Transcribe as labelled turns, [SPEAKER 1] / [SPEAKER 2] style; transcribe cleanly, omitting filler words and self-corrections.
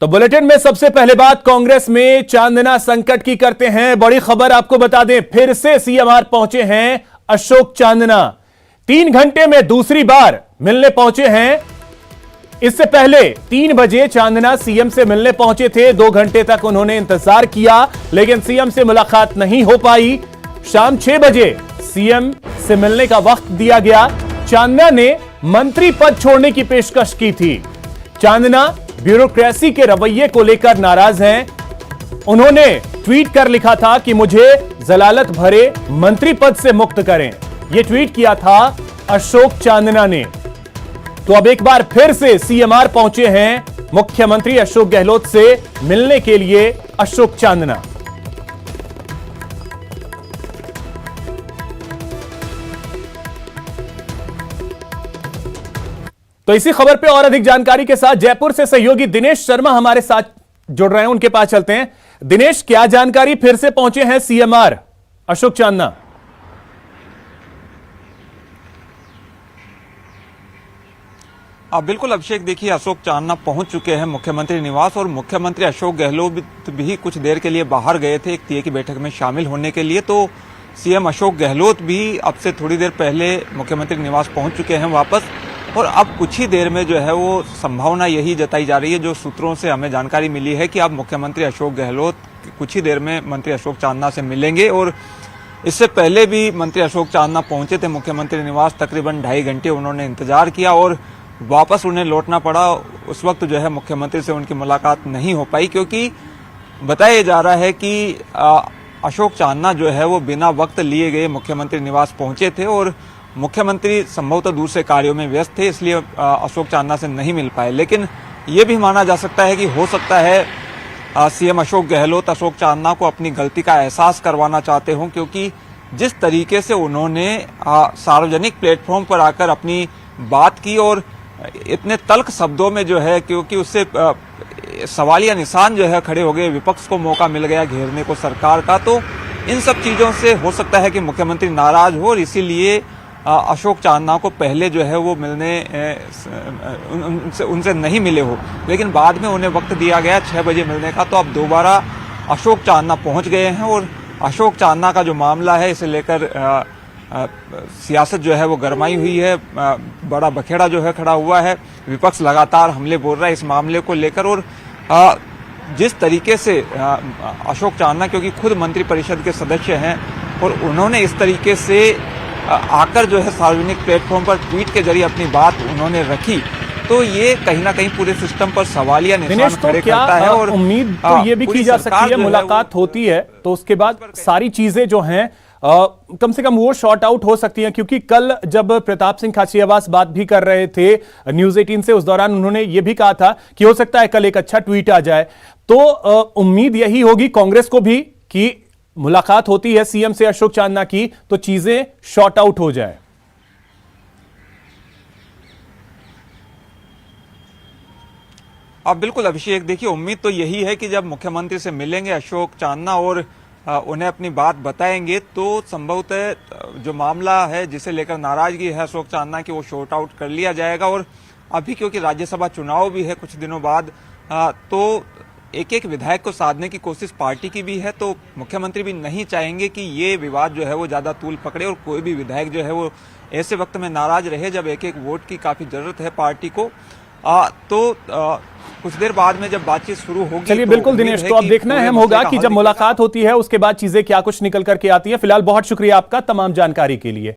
[SPEAKER 1] तो बुलेटिन में सबसे पहले बात कांग्रेस में चांदना संकट की करते हैं। बड़ी खबर आपको बता दें, फिर से सीएमआर पहुंचे हैं अशोक चांदना। 3 घंटे में दूसरी बार मिलने पहुंचे हैं। इससे पहले 3 बजे चांदना सीएम से मिलने पहुंचे थे। 2 घंटे तक उन्होंने इंतजार किया, लेकिन सीएम से मुलाकात नहीं हो पाई। शाम 6 बजे सीएम से मिलने का वक्त दिया गया। चांदना ने मंत्री पद छोड़ने की पेशकश की थी। चांदना ब्यूरोक्रेसी के रवैये को लेकर नाराज हैं। उन्होंने ट्वीट कर लिखा था कि मुझे जलालत भरे मंत्री पद से मुक्त करें। यह ट्वीट किया था अशोक चांदना ने। तो अब एक बार फिर से सीएमआर पहुंचे हैं मुख्यमंत्री अशोक गहलोत से मिलने के लिए अशोक चांदना। तो इसी खबर पे और अधिक जानकारी के साथ जयपुर से सहयोगी दिनेश शर्मा हमारे साथ जुड़ रहे हैं, उनके पास चलते हैं। दिनेश, क्या जानकारी, फिर से पहुंचे हैं सीएमआर अशोक चांदना?
[SPEAKER 2] बिल्कुल अभिषेक, देखिए अशोक चांदना पहुंच चुके हैं मुख्यमंत्री निवास और मुख्यमंत्री अशोक गहलोत भी कुछ देर के लिए बाहर गए थे एक टीए की बैठक में शामिल होने के लिए। तो सीएम अशोक गहलोत भी अब से थोड़ी देर पहले मुख्यमंत्री निवास पहुंच चुके हैं वापस। और अब कुछ ही देर में जो है वो संभावना यही जताई जा रही है, जो सूत्रों से हमें जानकारी मिली है, कि अब मुख्यमंत्री अशोक गहलोत कुछ ही देर में मंत्री अशोक चांदना से मिलेंगे। और इससे पहले भी मंत्री अशोक चांदना पहुंचे थे मुख्यमंत्री निवास। तकरीबन 2.5 घंटे उन्होंने इंतजार किया और वापस उन्हें लौटना पड़ा। उस वक्त जो है मुख्यमंत्री से उनकी मुलाकात नहीं हो पाई, क्योंकि बताया जा रहा है कि अशोक चांदना जो है वो बिना वक्त लिए गए मुख्यमंत्री निवास पहुंचे थे और मुख्यमंत्री संभवतः दूसरे कार्यों में व्यस्त थे, इसलिए अशोक चांदना से नहीं मिल पाए। लेकिन ये भी माना जा सकता है कि हो सकता है सीएम अशोक गहलोत अशोक चांदना को अपनी गलती का एहसास करवाना चाहते हों, क्योंकि जिस तरीके से उन्होंने सार्वजनिक प्लेटफॉर्म पर आकर अपनी बात की और इतने तल्ख शब्दों में जो है, क्योंकि उससे सवालिया निशान जो है खड़े हो गए, विपक्ष को मौका मिल गया घेरने को सरकार का। तो इन सब चीजों से हो सकता है कि मुख्यमंत्री नाराज हो और इसीलिए अशोक चांदना को पहले जो है वो मिलने उनसे नहीं मिले हो, लेकिन बाद में उन्हें वक्त दिया गया 6 बजे मिलने का। तो अब दोबारा अशोक चांदना पहुंच गए हैं और अशोक चांदना का जो मामला है, इसे लेकर सियासत जो है वो गरमाई हुई है। बड़ा बखेड़ा जो है खड़ा हुआ है, विपक्ष लगातार हमले बोल रहा है इस मामले को लेकर। और जिस तरीके से अशोक चांदना, क्योंकि खुद मंत्री परिषद के सदस्य हैं, और उन्होंने इस तरीके से आकर जो है सार्वजनिक प्लेटफॉर्म पर ट्वीट के जरिए अपनी बात उन्होंने रखी, तो ये कहीं ना कहीं पूरे सिस्टम पर सवालिया निशान खड़े करता है। और
[SPEAKER 1] उम्मीद तो ये भी की जा सकती है, मुलाकात होती है तो उसके बाद सारी चीजें जो हैं कम से कम वो शॉर्ट आउट हो सकती हैं। क्योंकि कल जब प्रताप सिंह खाचरियावास बात भी कर रहे थे न्यूज 18 से, उस दौरान उन्होंने ये भी कहा था कि हो सकता है कल एक अच्छा ट्वीट आ जाए। तो उम्मीद यही होगी कांग्रेस को भी कि मुलाकात होती है सीएम से अशोक चांदना की तो चीजें शॉर्ट आउट हो जाए।
[SPEAKER 2] अब बिल्कुल अभिषेक, देखिए उम्मीद तो यही है कि जब मुख्यमंत्री से मिलेंगे अशोक चांदना और उन्हें अपनी बात बताएंगे, तो संभवतः जो मामला है जिसे लेकर नाराजगी है अशोक चांदना की, वो शॉर्ट आउट कर लिया जाएगा। और अभी क्योंकि राज्यसभा चुनाव भी है कुछ दिनों बाद, तो एक एक विधायक को साधने की कोशिश पार्टी की भी है। तो मुख्यमंत्री भी नहीं चाहेंगे कि ये विवाद जो है वो ज्यादा तूल पकड़े और कोई भी विधायक जो है वो ऐसे वक्त में नाराज रहे जब एक एक वोट की काफी जरूरत है पार्टी को। कुछ देर बाद में जब बातचीत शुरू होगी,
[SPEAKER 1] चलिए बिल्कुल दिनेश, तो अब देखना अहम होगा कि जब मुलाकात होती है उसके बाद चीजें क्या कुछ निकल करके आती है। फिलहाल बहुत शुक्रिया आपका तमाम जानकारी के लिए।